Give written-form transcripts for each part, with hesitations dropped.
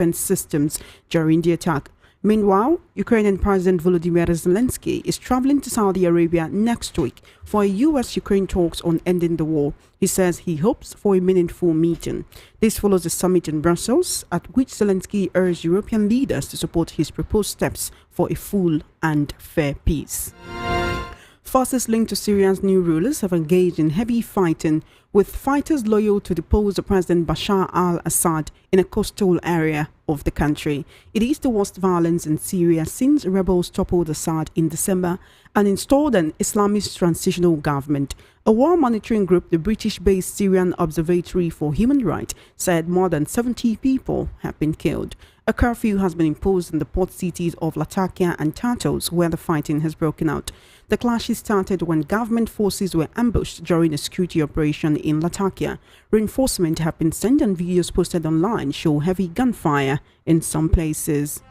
defense systems during the attack. Meanwhile, Ukrainian President Volodymyr Zelensky is traveling to Saudi Arabia next week for U.S.-Ukraine talks on ending the war. He says he hopes for a meaningful meeting. This follows the summit in Brussels, at which Zelensky urged European leaders to support his proposed steps for a full and fair peace. Forces linked to Syria's new rulers have engaged in heavy fighting, with fighters loyal to depose President Bashar al-Assad in a coastal area of the country. It is the worst violence in Syria since rebels toppled Assad in December and installed an Islamist transitional government. A war monitoring group, the British-based Syrian Observatory for Human Rights, said more than 70 people have been killed. A curfew has been imposed in the port cities of Latakia and Tartus, where the fighting has broken out. The clashes started when government forces were ambushed during a security operation in Latakia. Reinforcement have been sent and videos posted online show heavy gunfire in some places.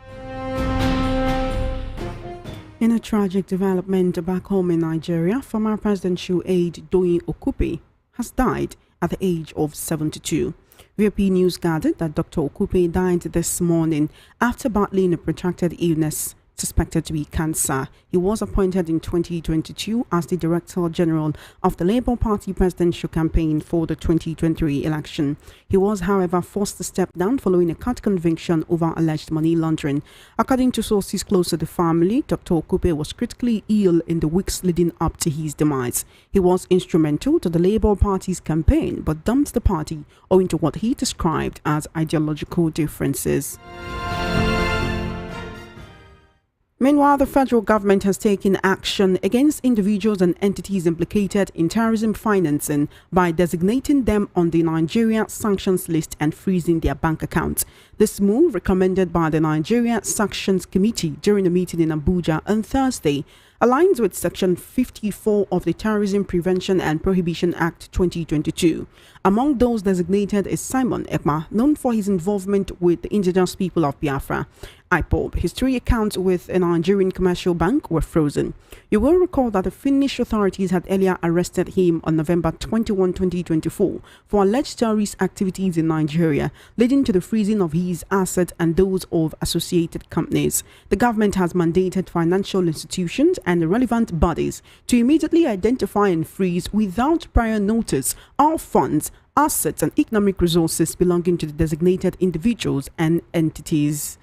In a tragic development back home in Nigeria, former presidential aide Doyin Okupe has died at the age of 72. VP News gathered that Dr. Okupe died this morning after battling a protracted illness suspected to be cancer. He was appointed in 2022 as the Director General of the Labour Party presidential campaign for the 2023 election. He was, however, forced to step down following a court conviction over alleged money laundering. According to sources close to the family, Dr. Okupe was critically ill in the weeks leading up to his demise. He was instrumental to the Labour Party's campaign but dumped the party owing to what he described as ideological differences. Meanwhile, the federal government has taken action against individuals and entities implicated in terrorism financing by designating them on the Nigeria sanctions list and freezing their bank accounts. This move, recommended by the Nigeria Sanctions Committee during a meeting in Abuja on Thursday, aligns with Section 54 of the Terrorism Prevention and Prohibition Act 2022. Among those designated is Simon Ekpa, known for his involvement with the indigenous people of Biafra. IPOB. His 3 accounts with a Nigerian commercial bank were frozen. You will recall that the Finnish authorities had earlier arrested him on November 21, 2024 for alleged terrorist activities in Nigeria, leading to the freezing of his assets and those of associated companies. The government has mandated financial institutions and relevant bodies to immediately identify and freeze without prior notice all funds, assets and economic resources belonging to the designated individuals and entities.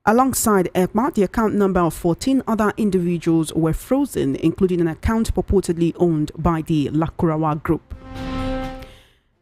Alongside Ekpa, the account number of 14 other individuals were frozen, including an account purportedly owned by the Lakurawa group.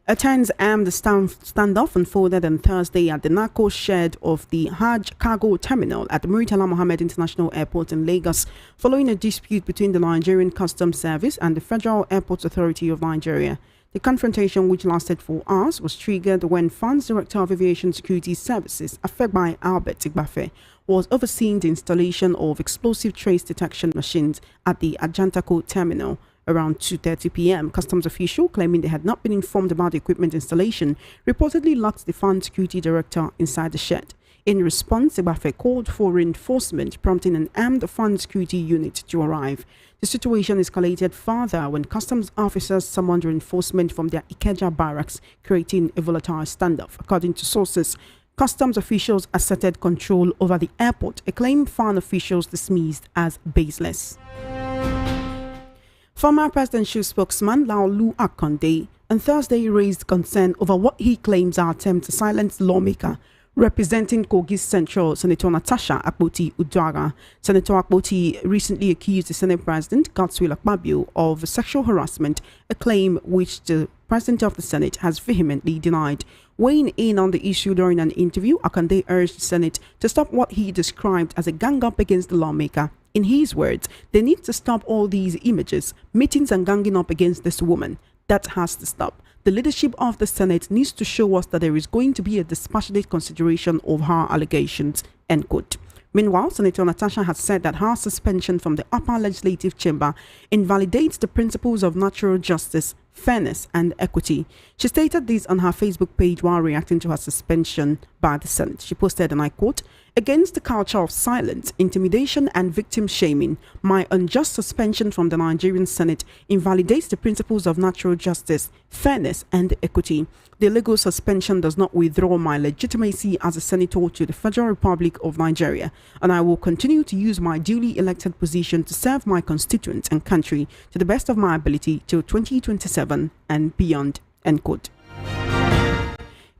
A tense armed standoff unfolded on Thursday at the narco shed of the Hajj cargo terminal at the Murtala Mohammed International Airport in Lagos, following a dispute between the Nigerian Customs Service and the Federal Airports Authority of Nigeria. The confrontation, which lasted for hours, was triggered when FAN's Director of Aviation Security Services, Afegbai Albert Igbafe, was overseeing the installation of explosive trace detection machines at the Ajantako terminal. Around 2:30 p.m., customs official claiming they had not been informed about the equipment installation reportedly locked the FAN security director inside the shed. In response, Igbafe called for reinforcement, prompting an armed FAN security unit to arrive. The situation escalated further when customs officers summoned reinforcement from their Ikeja barracks, creating a volatile standoff. According to sources, customs officials asserted control over the airport, a claim FAN officials dismissed as baseless. Former presidential spokesman Laolu Akonde on Thursday raised concern over what he claims are attempts to silence lawmaker representing Kogi Central, Senator Natasha Akpoti-Uduaghan. Senator Akpoti recently accused the Senate President, Godswill Akpabio, of sexual harassment, a claim which the President of the Senate has vehemently denied. Weighing in on the issue during an interview, Akande urged the Senate to stop what he described as a gang-up against the lawmaker. In his words, they need to stop all these images, meetings and ganging up against this woman. That has to stop. The leadership of the Senate needs to show us that there is going to be a dispassionate consideration of her allegations, end quote. Meanwhile, Senator Natasha has said that her suspension from the upper legislative chamber invalidates the principles of natural justice, fairness and equity. She stated this on her Facebook page while reacting to her suspension by the Senate. She posted, and I quote, Against the culture of silence, intimidation, and victim shaming, my unjust suspension from the Nigerian Senate invalidates the principles of natural justice, fairness, and equity. The legal suspension does not withdraw my legitimacy as a senator to the Federal Republic of Nigeria, and I will continue to use my duly elected position to serve my constituents and country to the best of my ability till 2027 and beyond. End quote.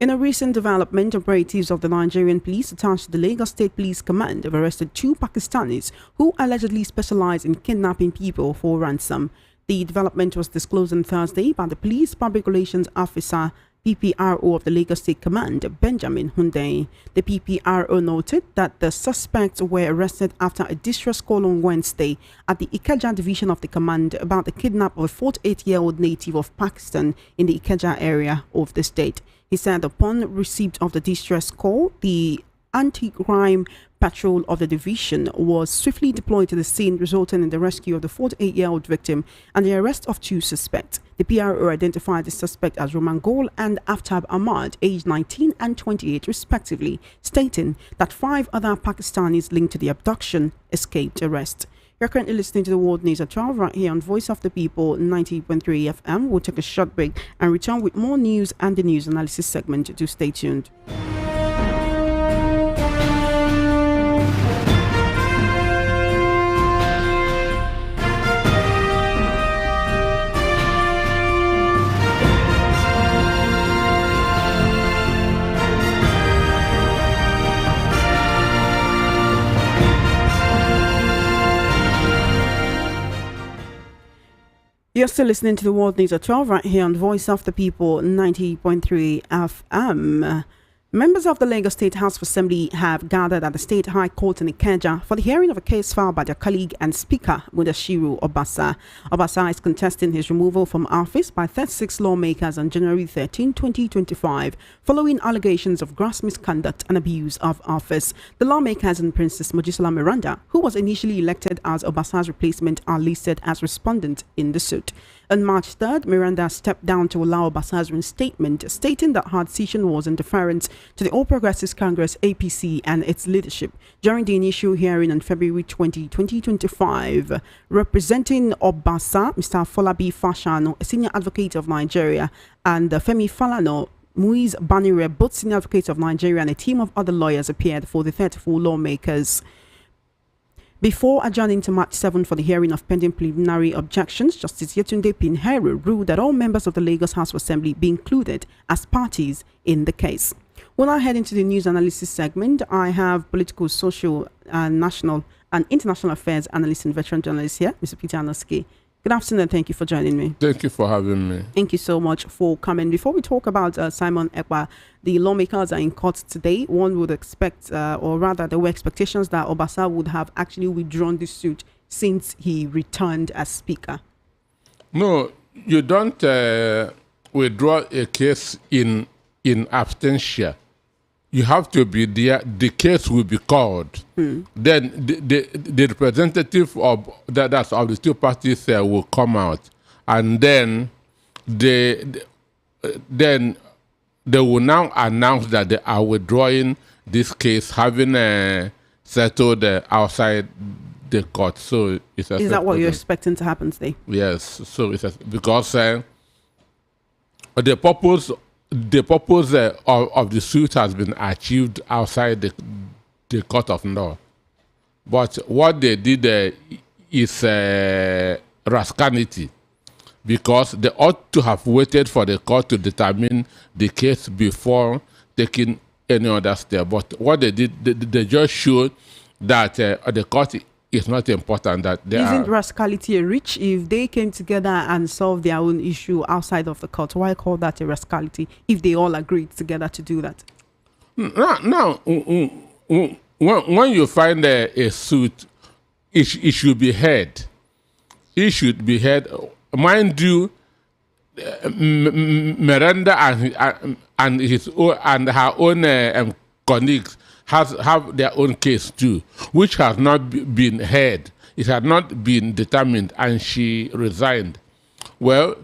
In a recent development, operatives of the Nigerian police attached to the Lagos State Police Command have arrested 2 Pakistanis who allegedly specialize in kidnapping people for ransom. The development was disclosed on Thursday by the Police Public Relations Officer PPRO of the Lagos State Command, Benjamin Hunde. The PPRO noted that the suspects were arrested after a distress call on Wednesday at the Ikeja division of the command about the kidnap of a 48-year-old native of Pakistan in the Ikeja area of the state. He said upon receipt of the distress call, the anti-crime patrol of the division was swiftly deployed to the scene, resulting in the rescue of the 48-year-old victim and the arrest of 2 suspects. The PRO identified the suspect as Roman Gol and Aftab Ahmad, aged 19 and 28 respectively, stating that 5 other Pakistanis linked to the abduction escaped arrest. You're currently listening to the World News at 12 right here on Voice of the People 90.3 FM. We'll take a short break and return with more news and the news analysis segment. Do stay tuned. You're still listening to the World News at 12 right here on Voice of the People 90.3 FM. Members of the Lagos State House of Assembly have gathered at the State High Court in Ikeja for the hearing of a case filed by their colleague and Speaker, Mudashiru Obasa. Obasa is contesting his removal from office by 36 lawmakers on January 13, 2025, following allegations of gross misconduct and abuse of office. The lawmakers and Princess Mojisola Miranda, who was initially elected as Obasa's replacement, are listed as respondent in the suit. On March 3rd, Miranda stepped down to allow Obasa's reinstatement, stating that her decision was in deference to the All Progressives Congress APC and its leadership. During the initial hearing on February 20, 2025, representing Obasa, Mr. Folabi Fashano, a senior advocate of Nigeria, and Femi Falano, Muiz Banire, both senior advocates of Nigeria, and a team of other lawyers appeared for the 34 lawmakers. Before adjourning to March 7 for the hearing of pending preliminary objections, Justice Yetunde Pinheiro ruled that all members of the Lagos House of Assembly be included as parties in the case. When I head into the news analysis segment, I have political, social, national and international affairs analyst and veteran journalist here, Mr. Peter Anoski. Good afternoon. Thank you for joining me. Thank you for having me. Thank you so much for coming. Before we talk about Simon Ekpa, the lawmakers are in court today. One would expect, or rather there were expectations that Obasa would have actually withdrawn the suit since he returned as Speaker. No, you don't withdraw a case in absentia. You have to be there. The case will be called. Then the representative of that's of the 2 parties will come out, and then they will now announce that they are withdrawing this case, having settled outside the court. So it's is that what you're expecting to happen today? Yes. So it's because the purpose of the suit has been achieved outside the court of law. But what they did is rascality, because they ought to have waited for the court to determine the case before taking any other step. But what they did, they just showed that the court is not important. That isn't rascality a reach? If they came together and solved their own issue outside of the court, why call that a rascality if they all agreed together to do that? Now, when you find a suit, it should be heard. It should be heard. Mind you, Miranda and her own colleagues have their own case too, which has not been heard. It had not been determined, and she resigned. Well,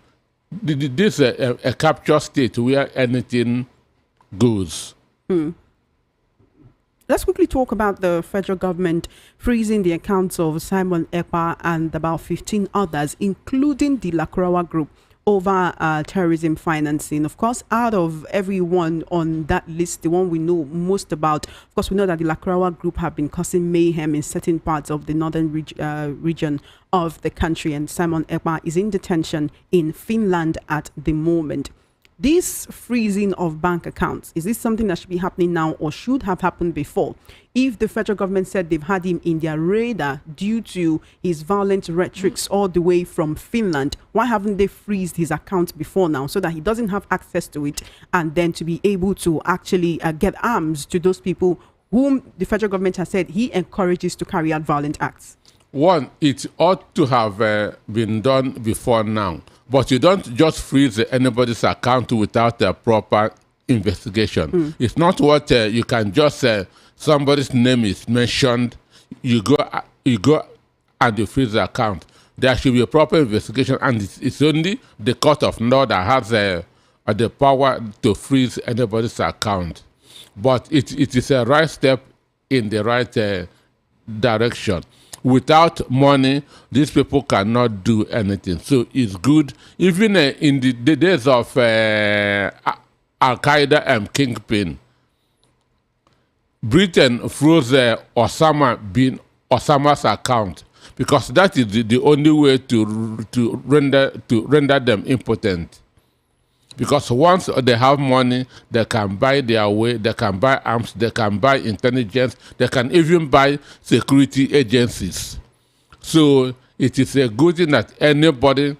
this is a capture state where anything goes. Let's quickly talk about the federal government freezing the accounts of Simon Ekpa and about 15 others, including the Lakurawa group, over terrorism financing. Of course, out of everyone on that list, the one we know most about, of course, we know that the Lakurawa group have been causing mayhem in certain parts of the northern region of the country, and Simon Ekpa is in detention in Finland at the moment. This freezing of bank accounts, is this something that should be happening now or should have happened before? If the federal government said they've had him in their radar due to his violent rhetorics all the way from Finland, why haven't they freezed his account before now so that he doesn't have access to it and then to be able to actually get arms to those people whom the federal government has said he encourages to carry out violent acts? One, it ought to have been done before now. But you don't just freeze anybody's account without a proper investigation. It's not what you can just somebody's name is mentioned, you go and you freeze the account. There should be a proper investigation, and it's only the court of law that has the power to freeze anybody's account. But it is a right step in the right direction. Without money, these people cannot do anything. So it's good. Even in the days of Al-Qaeda and Kingpin, Britain froze Osama's account because that is the only way to render them impotent. Because once they have money, they can buy their way, they can buy arms, they can buy intelligence, they can even buy security agencies. So it is a good thing that anybody,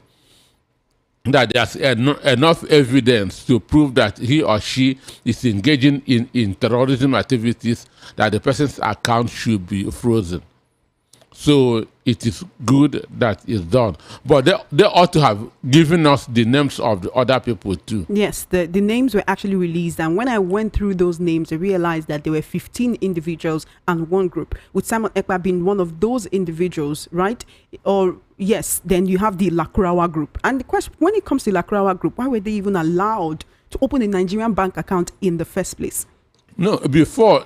that there's enough evidence to prove that he or she is engaging in terrorism activities, that the person's account should be frozen. So it is good that it's done. But they ought to have given us the names of the other people too. Yes, the names were actually released. And when I went through those names, I realized that there were 15 individuals and one group, with Simon Ekpa being one of those individuals, right? Or yes, then you have the Lakurawa group. And the question, when it comes to Lakurawa group, why were they even allowed to open a Nigerian bank account in the first place? No, before,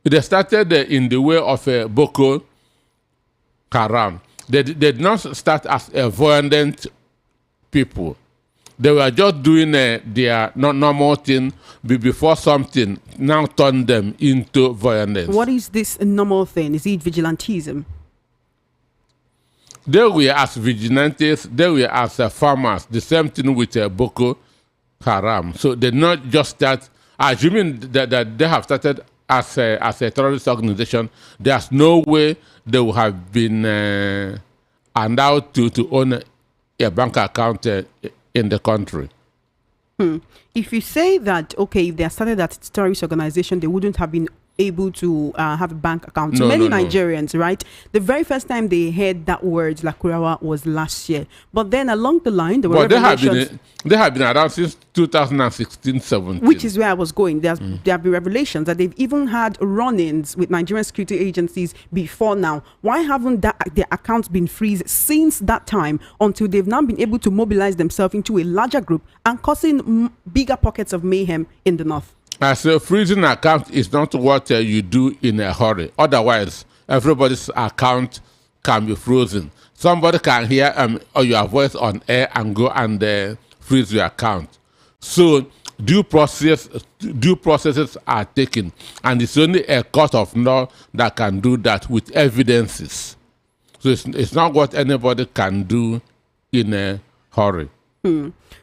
they started in the way of Boko Haram. They did not start as a violent people. They were just doing their normal thing before something now turned them into violence. What is this normal thing? Is it vigilantism? They were as vigilantes, they were as farmers. The same thing with Boko Haram. So they not just start, assuming that they have started as a terrorist organization. There's no way they would have been allowed to own a bank account in the country. If you say that, okay, if they started that terrorist organization, they wouldn't have been able to have a bank account. So many Nigerians, right? The very first time they heard that word Lakurawa was last year. But then along the line, there were revelations. They have been around since 2016-17. Which is where I was going. There have been revelations that they've even had run-ins with Nigerian security agencies before now. Why haven't their accounts been freezed since that time until they've now been able to mobilize themselves into a larger group and causing bigger pockets of mayhem in the north? As a freezing account is not what you do in a hurry. Otherwise, everybody's account can be frozen. Somebody can hear your voice on air and go and freeze your account. So due processes are taken, and it's only a court of law that can do that with evidences. So it's not what anybody can do in a hurry.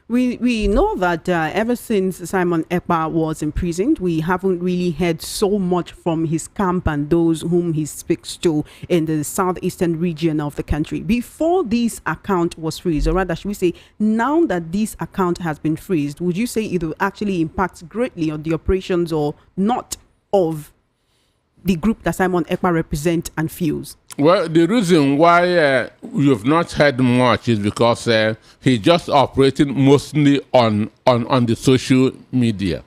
We know that ever since Simon Ekpa was imprisoned, we haven't really heard so much from his camp and those whom he speaks to in the southeastern region of the country. Before this account was freezed, or rather, should we say, now that this account has been freezed, would you say it will actually impact greatly on the operations or not of the group that Simon Ekpa represents and fuels? Well, the reason why you've not heard much is because he's just operating mostly on the social media.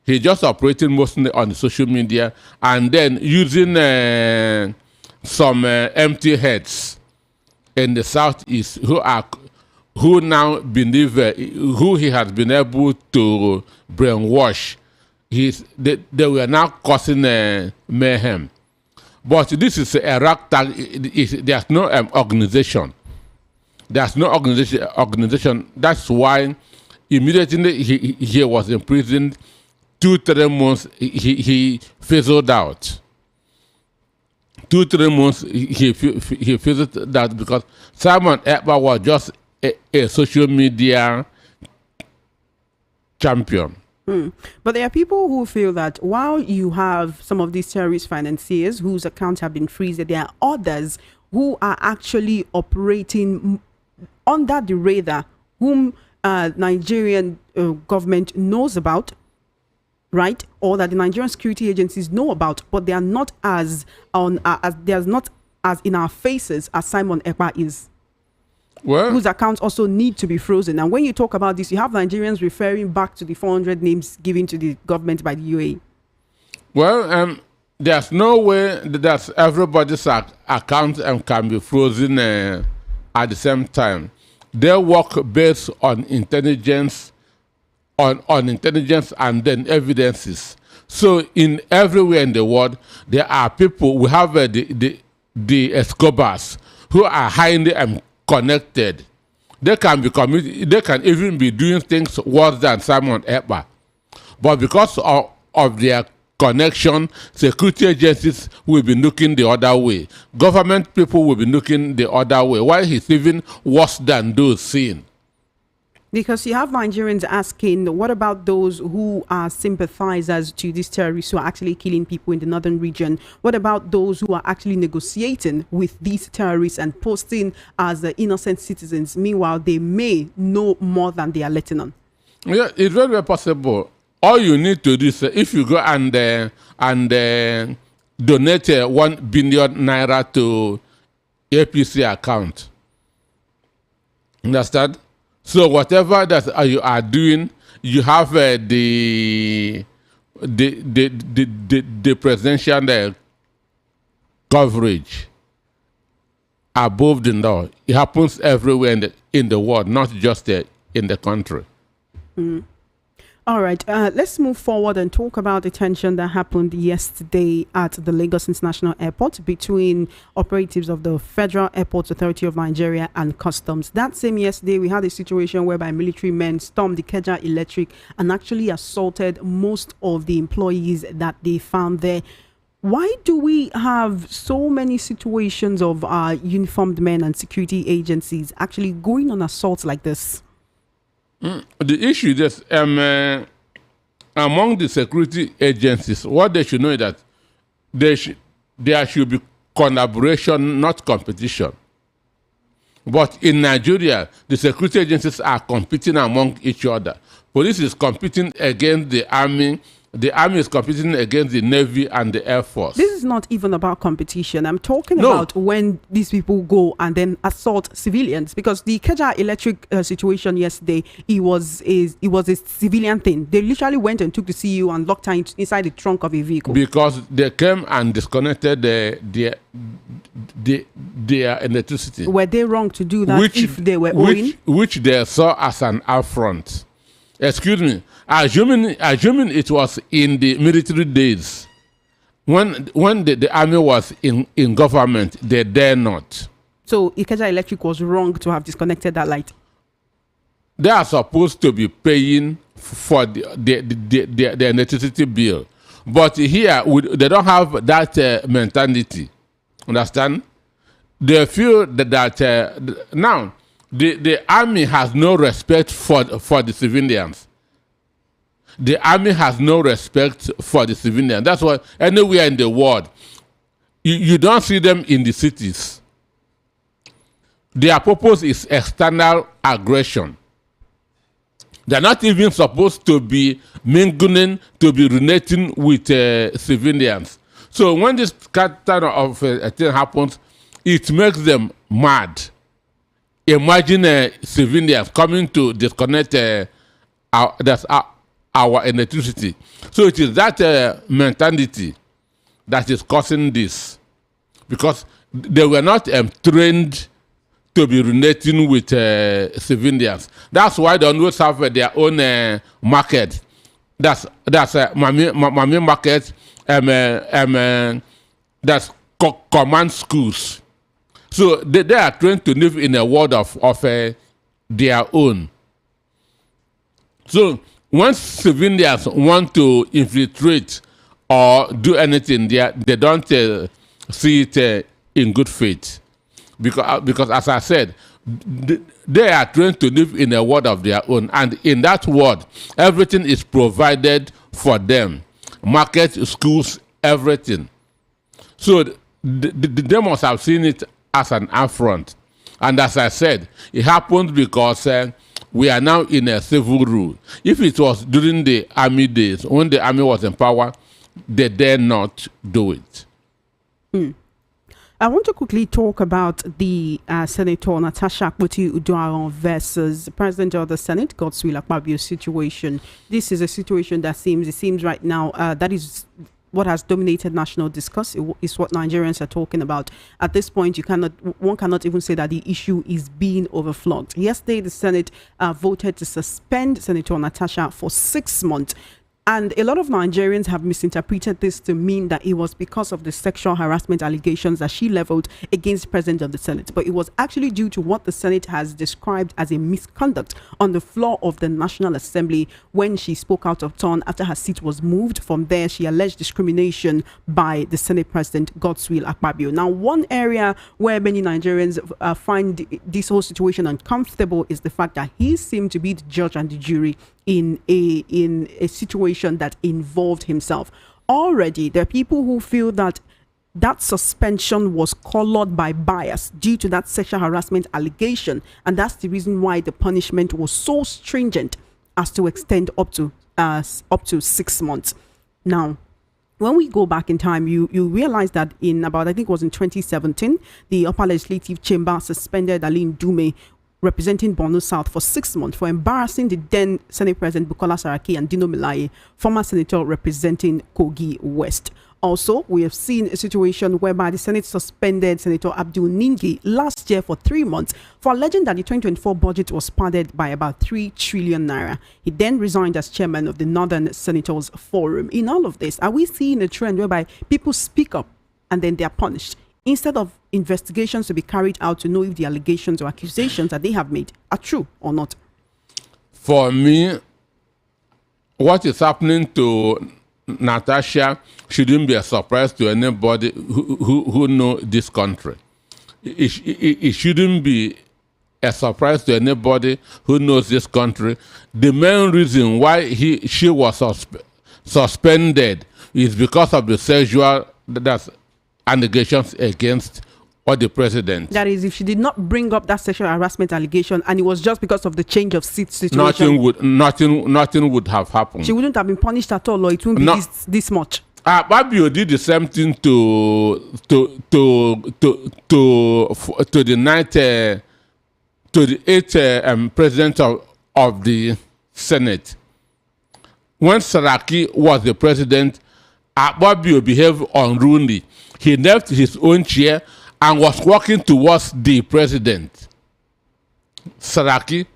He's just operating mostly on the social media and then using some empty heads in the southeast who now believe who he has been able to brainwash. they were now causing mayhem. But this is a ragtag. There's no organization. There's no organization. That's why immediately he was imprisoned. 2-3 months he fizzled out. 2-3 months he fizzled out because Simon Ekpa was just a social media champion. But there are people who feel that while you have some of these terrorist financiers whose accounts have been freezed, there are others who are actually operating under the radar, whom Nigerian government knows about, right? Or that the Nigerian security agencies know about, but they are not as in our faces as Simon Ekpa is. Well, whose accounts also need to be frozen. And when you talk about this, you have Nigerians referring back to the 400 names given to the government by the UAE. Well, there's no way that everybody's account can be frozen at the same time. They work based on intelligence, on intelligence and then evidences. So in everywhere in the world, there are people. We have the Escobars who are highly connected. They can even be doing things worse than Simon Ekpa. But because of their connection, security agencies will be looking the other way. Government people will be looking the other way. Why he's even worse than those seen? Because you have Nigerians asking, what about those who are sympathizers to these terrorists who are actually killing people in the northern region? What about those who are actually negotiating with these terrorists and posting as innocent citizens? Meanwhile, they may know more than they are letting on. Yeah, it's very, very possible. All you need to do is if you go and donate 1 billion naira to APC account. Understand? So whatever that you are doing, you have the presidential coverage above the law. It happens everywhere in the world, not just in the country. All right, let's move forward and talk about the tension that happened yesterday at the Lagos International Airport between operatives of the Federal Airports Authority of Nigeria and Customs. That same yesterday, we had a situation whereby military men stormed the Ikeja Electric and actually assaulted most of the employees that they found there. Why do we have so many situations of uniformed men and security agencies actually going on assaults like this? The issue is among the security agencies, what they should know is that there should be collaboration, not competition. But in Nigeria, the security agencies are competing among each other. Police is competing against the army. The army is competing against the Navy and the Air Force. This is not even about competition. I'm talking about when these people go and then assault civilians. Because the Ikeja Electric situation yesterday, it was a civilian thing. They literally went and took the CEO and locked her inside the trunk of a vehicle. Because they came and disconnected their electricity. Were they wrong to do that if they were owing? Which they saw as an affront. Excuse me. Assuming it was in the military days, when the army was in government, they dare not. So Ikeja Electric was wrong to have disconnected that light. They are supposed to be paying for the electricity bill, but here they don't have that mentality. Understand? They feel that now the army has no respect for the civilians. The army has no respect for the civilians. That's why anywhere in the world, you don't see them in the cities. Their purpose is external aggression. They're not even supposed to be mingling, to be relating with civilians. So when this kind of thing happens, it makes them mad. Imagine civilians coming to disconnect our electricity. So it is that mentality that is causing this, because they were not trained to be relating with civilians. That's why they always have their own market. Mami Market, that's command schools. So they are trained to live in a world of their own. So when civilians want to infiltrate or do anything, they don't see it in good faith. Because as I said, they are trained to live in a world of their own. And in that world, everything is provided for them. Market, schools, everything. So they must have seen it as an affront. And as I said, it happened because we are now in a civil rule. If it was during the army days, when the army was in power, they dare not do it. I want to quickly talk about the Senator Natasha Akpoti-Uduaghan versus the President of the Senate, Godswill Akpabio's situation. This is a situation that seems right now that is what has dominated national discourse. Is what Nigerians are talking about. At this point, one cannot even say that the issue is being overflogged. Yesterday, the Senate voted to suspend Senator Natasha for 6 months. And a lot of Nigerians have misinterpreted this to mean that it was because of the sexual harassment allegations that she leveled against the President of the Senate. But it was actually due to what the Senate has described as a misconduct on the floor of the National Assembly when she spoke out of turn after her seat was moved. From there, she alleged discrimination by the Senate President, Godswill Akpabio. Now, one area where many Nigerians find this whole situation uncomfortable is the fact that he seemed to be the judge and the jury in a situation that involved himself. Already, there are people who feel that suspension was colored by bias due to that sexual harassment allegation, and that's the reason why the punishment was so stringent as to extend up to 6 months. Now, when we go back in time, you realize that in about, I think it was in 2017, the Upper Legislative Chamber suspended Aline Dume, representing Borno South, for 6 months for embarrassing the then Senate President Bukola Saraki and Dino Melaye, former senator representing Kogi West. Also, we have seen a situation whereby the Senate suspended Senator Abdul Ningi last year for 3 months for alleging that the 2024 budget was padded by about 3 trillion naira. He then resigned as chairman of the Northern Senators Forum. In all of this, are we seeing a trend whereby people speak up and then they are punished, instead of investigations to be carried out to know if the allegations or accusations that they have made are true or not? For me, what is happening to Natasha shouldn't be a surprise to anybody who know this country. It shouldn't be a surprise to anybody who knows this country. The main reason why she was suspended is because of the sexual allegations against the president. That is, if she did not bring up that sexual harassment allegation and it was just because of the change of seat situation, nothing would have happened. She wouldn't have been punished at all, or it wouldn't be this much. Babio did the same thing to the eighth president of the Senate. When Saraki was the president, Babio behaved unruly. He left his own chair and was walking towards the president. Saraki,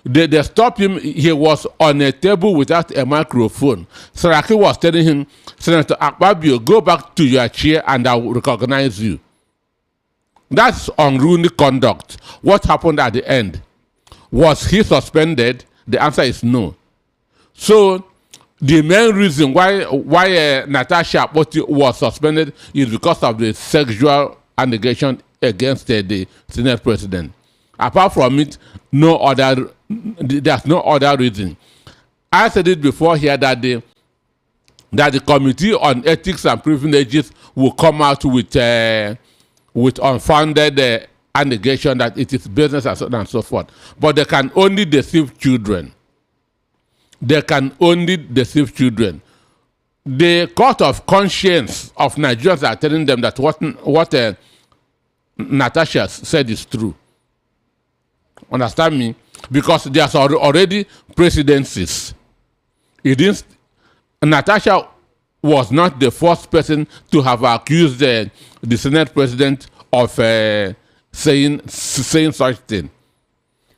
they stopped him. He was on a table without a microphone. Saraki was telling him, Senator Akpabio, go back to your chair and I will recognize you. That's unruly conduct. What happened at the end? Was he suspended? The answer is no. So the main reason why Natasha Akpoti was suspended is because of the sexual allegation against the Senate President. Apart from it, there's no other reason. I said it before here that the Committee on Ethics and Privileges will come out with unfounded allegation that it is business and so on and so forth. But they can only deceive children. They can only deceive children. The court of conscience of Nigerians are telling them that what Natasha said is true. Understand me? Because there's already precedences. Natasha was not the first person to have accused the Senate President of saying such thing.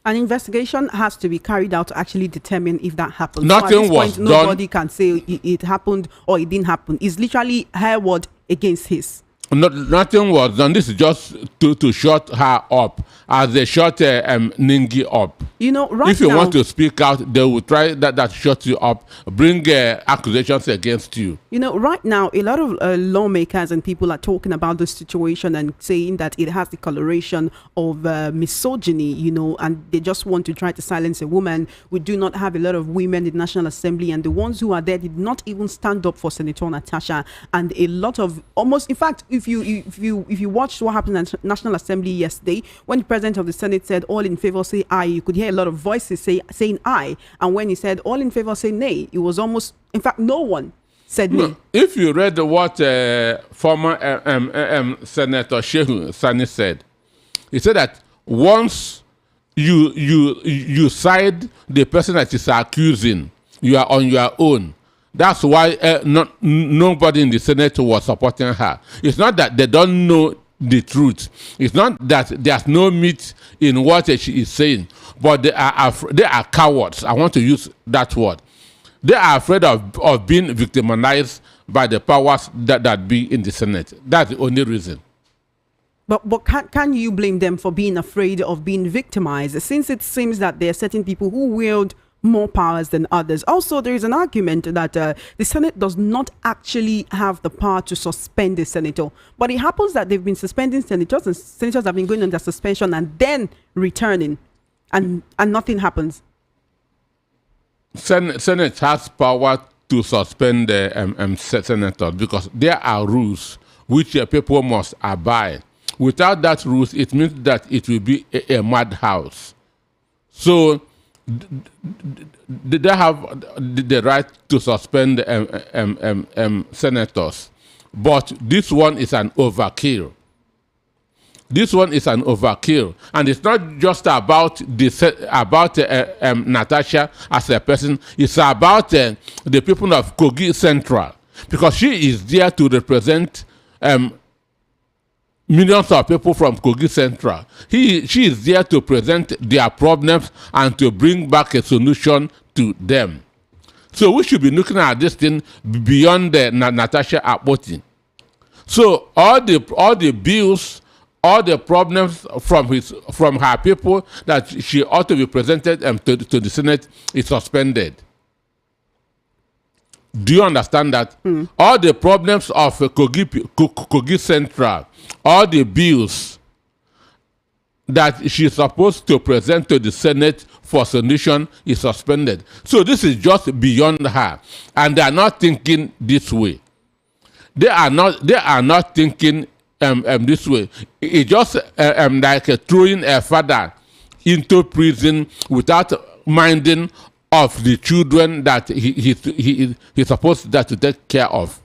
An investigation has to be carried out to actually determine if that happened. Nothing so at this was point, nobody can say it happened or it didn't happen. It's literally her word against his. Nothing was done. This is just to shut her up, as they shut Ningi up. You know, right now, if you want to speak out, they will try that shut you up, bring accusations against you. You know, right now, a lot of lawmakers and people are talking about this situation and saying that it has the coloration of misogyny, you know, and they just want to try to silence a woman. We do not have a lot of women in the National Assembly, and the ones who are there did not even stand up for Senator Natasha. And a lot of almost, in fact, if you watched what happened at National Assembly yesterday, when the president of the Senate said all in favor say aye, you could hear a lot of voices saying aye, and when he said all in favor say nay, it was almost, in fact, no one said nay. If you read what former Senator Shehu Sani said, he said that once you side the person that is accusing, you are on your own. That's why nobody in the Senate was supporting her. It's not that they don't know the truth. It's not that there's no meat in what she is saying, but they are cowards. I want to use that word. They are afraid of being victimized by the powers that be in the Senate. That's the only reason. But can you blame them for being afraid of being victimized, since it seems that there are certain people who wield more powers than others? Also, there is an argument that the Senate does not actually have the power to suspend a senator, but it happens that they've been suspending senators, and senators have been going under suspension and then returning, and nothing happens. Senate has power to suspend the senators because there are rules which people must abide. Without that rules, it means that it will be a madhouse. So they have the right to suspend senators, but this one is an overkill. This one is an overkill, and it's not just about Natasha as a person. It's about the people of Kogi Central, because she is there to represent millions of people from Kogi Central. She is there to present their problems and to bring back a solution to them. So we should be looking at this thing beyond Natasha Akpoti. So all the bills, all the problems from her people that she ought to be presented to the Senate is suspended. Do you understand that? All the problems of Kogi Central, all the bills that she's supposed to present to the Senate for solution is suspended. So this is just beyond her, and they are not thinking this way. They are not thinking this way. It's just like throwing a father into prison without minding of the children that he's supposed to take care of.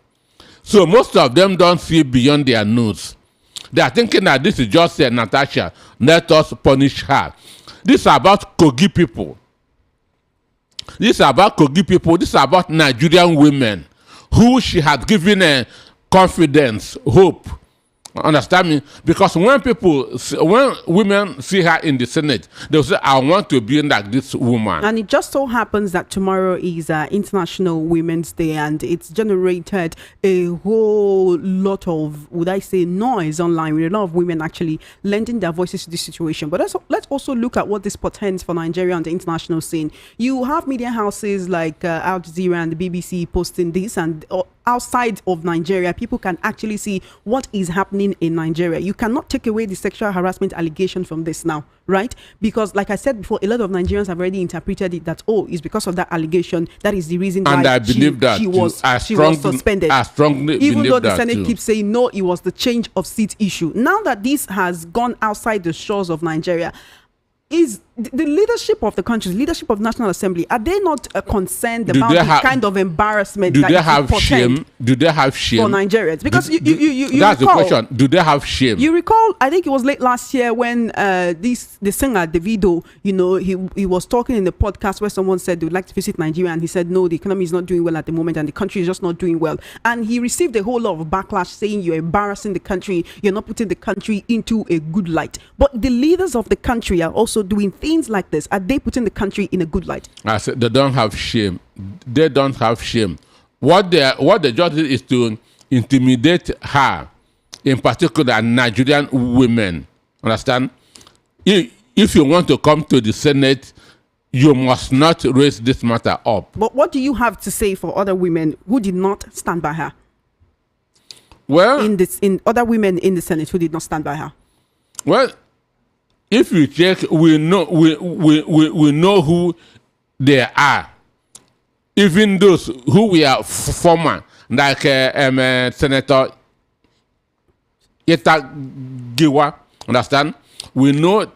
So most of them don't see beyond their nose. They are thinking that this is just Natasha. Let us punish her. This is about Kogi people. This is about Kogi people. This is about Nigerian women who she had given confidence, hope. Understand me? Because when women see her in the Senate, they'll say, I want to be like this woman. And it just so happens that tomorrow is International Women's Day, and it's generated a whole lot of, would I say, noise online, with a lot of women actually lending their voices to this situation. But let's also look at what this portends for Nigeria on the international scene. You have media houses like Al Jazeera and the BBC posting this, and outside of Nigeria, people can actually see what is happening in Nigeria. You cannot take away the sexual harassment allegation from this now, right? Because like I said before, a lot of Nigerians have already interpreted it that, oh, it's because of that allegation that is the reason why she was suspended. I strongly even believe though the that Senate too. keeps saying no, it was the change of seat issue. Now that this has gone outside the shores of Nigeria, is the leadership of the country, leadership of National Assembly, are they not concerned about the kind of embarrassment that they have shame? Do they have shame for Nigerians? Because you that's recall, the question. Do they have shame? You recall, I think it was late last year when the singer Davido, he was talking in the podcast where someone said they would like to visit Nigeria, and he said no, the economy is not doing well at the moment, and the country is just not doing well. And he received a whole lot of backlash saying you're embarrassing the country, you're not putting the country into a good light. But the leaders of the country are also doing things like this? Are they putting the country in a good light? I said they don't have shame. They don't have shame. What the judge did is to intimidate her, in particular Nigerian women. Understand? If you want to come to the Senate, you must not raise this matter up. But what do you have to say for other women who did not stand by her? Well, in other women in the Senate who did not stand by her. Well, if you check, we know who they are. Even those who were former, like Senator Giwa, understand? We know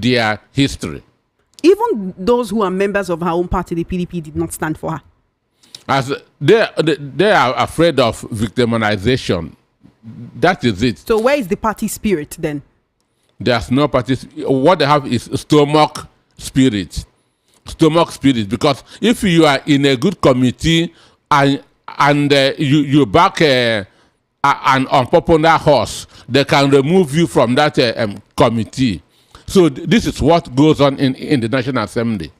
their history. Even those who are members of her own party, the PDP, did not stand for her. As they are afraid of victimization. That is it. So where is the party spirit then? There's no party. What they have is stomach spirit. Stomach spirit. Because if you are in a good committee and you back an unpopular horse, they can remove you from that committee. So this is what goes on in the National Assembly.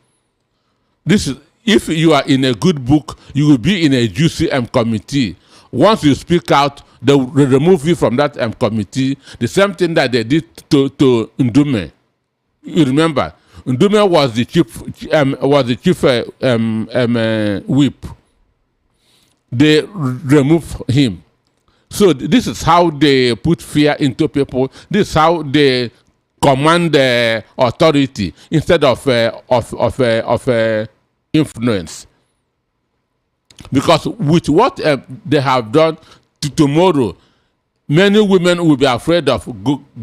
This is, if you are in a good book, you will be in a juicy committee. Once you speak out, they will remove you from that committee. The same thing that they did to Ndume. You remember, Ndume was the chief whip. They removed him. So this is how they put fear into people. This is how they command authority instead of influence. Because with what they have done tomorrow, many women will be afraid of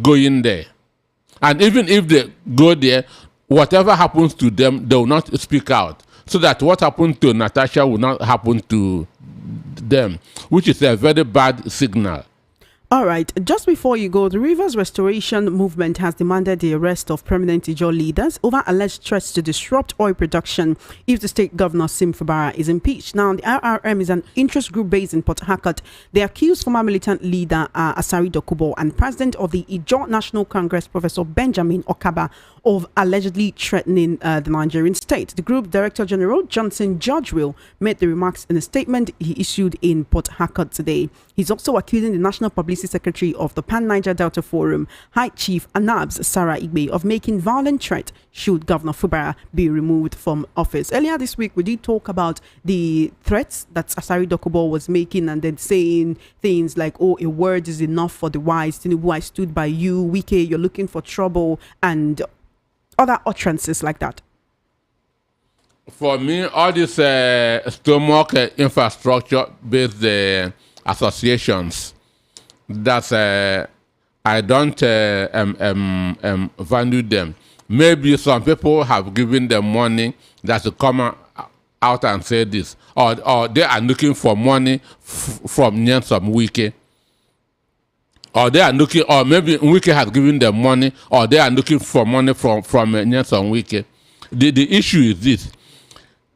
going there. And even if they go there, whatever happens to them, they will not speak out. So that what happened to Natasha will not happen to them, which is a very bad signal. All right. Just before you go, the Rivers Restoration Movement has demanded the arrest of prominent Ijaw leaders over alleged threats to disrupt oil production if the state governor Sim Fubara is impeached. Now, the RRM is an interest group based in Port Harcourt. They accuse former militant leader Asari Dokubo and president of the Ijaw National Congress, Professor Benjamin Okaba, of allegedly threatening the Nigerian state. The group Director General Johnson Georgeville made the remarks in a statement he issued in Port Harcourt today. He's also accusing the National Publicity Secretary of the Pan-Niger Delta Forum, High Chief Anabs Sarah Igbe, of making violent threat should Governor Fubara be removed from office. Earlier this week, we did talk about the threats that Asari Dokubo was making and then saying things like, oh, a word is enough for the wise. Tinubu, I stood by you. Wike, you're looking for trouble, and other utterances like that. For me, all this stomach infrastructure-based associations, that's I don't value them. Maybe some people have given them money that to come out and say this, or they are looking for money from Nyansom Wike, or they are looking, or maybe Wike has given them money, or they are looking for money from Nyansom Wike. The issue is this: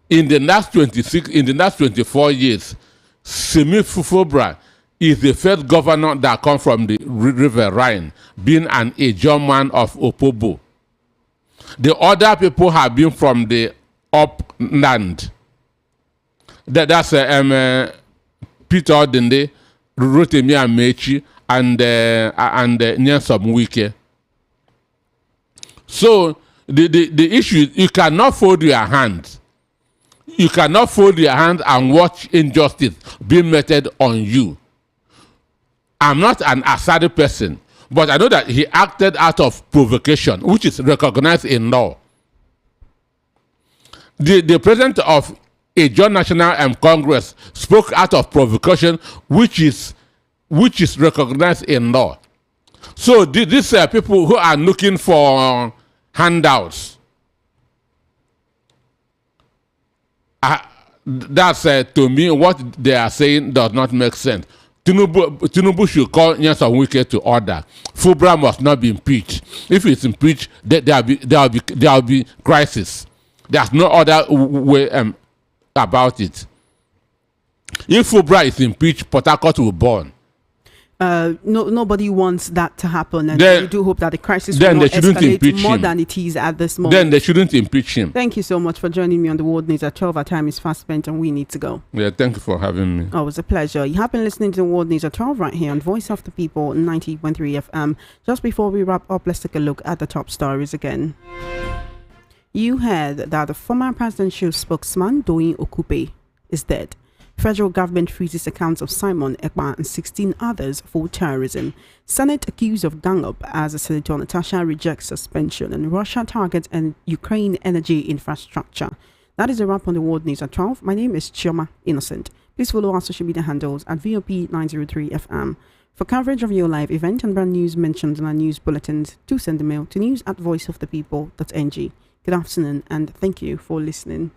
in the last 24 years, Simi Fubara is the first governor that comes from the River Rhine, being an Ijaw man of Opobo. The other people have been from the upland. That's Peter Odinde, Rotimi Amechi, and Nyansom Wike. So the issue is you cannot fold your hands. You cannot fold your hands and watch injustice being meted on you. I'm not an Asari person, but I know that he acted out of provocation, which is recognized in law. The president of Ijaw National Congress spoke out of provocation, which is recognized in law. So these are people who are looking for handouts. That's to me what they are saying does not make sense. Tinubu should call Nyansom Wike to order. Fubara must not be impeached. If it's impeached, there will be crisis. There's no other way about it. If Fubara is impeached, Port Harcourt will burn. Nobody wants that to happen, and Then- we do hope that the crisis then will they not shouldn't escalate impeach more him. than it is at this moment. Then they shouldn't impeach him. Thank you so much for joining me on the World News at 12. Our time is fast spent and we need to go. Yeah, thank you for having me. Oh, it was a pleasure. You have been listening to the World News at 12 right here on Voice of the People 90.3 FM. Just before we wrap up, let's take a look at the top stories again. You heard that the former presidential spokesman, Doyin Okupe, is dead. Federal government freezes accounts of Simon Ekpa and 16 others for terrorism. Senate accused of gang-up as Senator Natasha rejects suspension, and Russia targets and Ukraine energy infrastructure. That is a wrap on the World News at 12. My name is Chioma Innocent. Please follow our social media handles at VOP903 FM. For coverage of your live event and brand news mentioned in our news bulletins, do send a mail to news@voiceofthepeople.ng. Good afternoon and thank you for listening.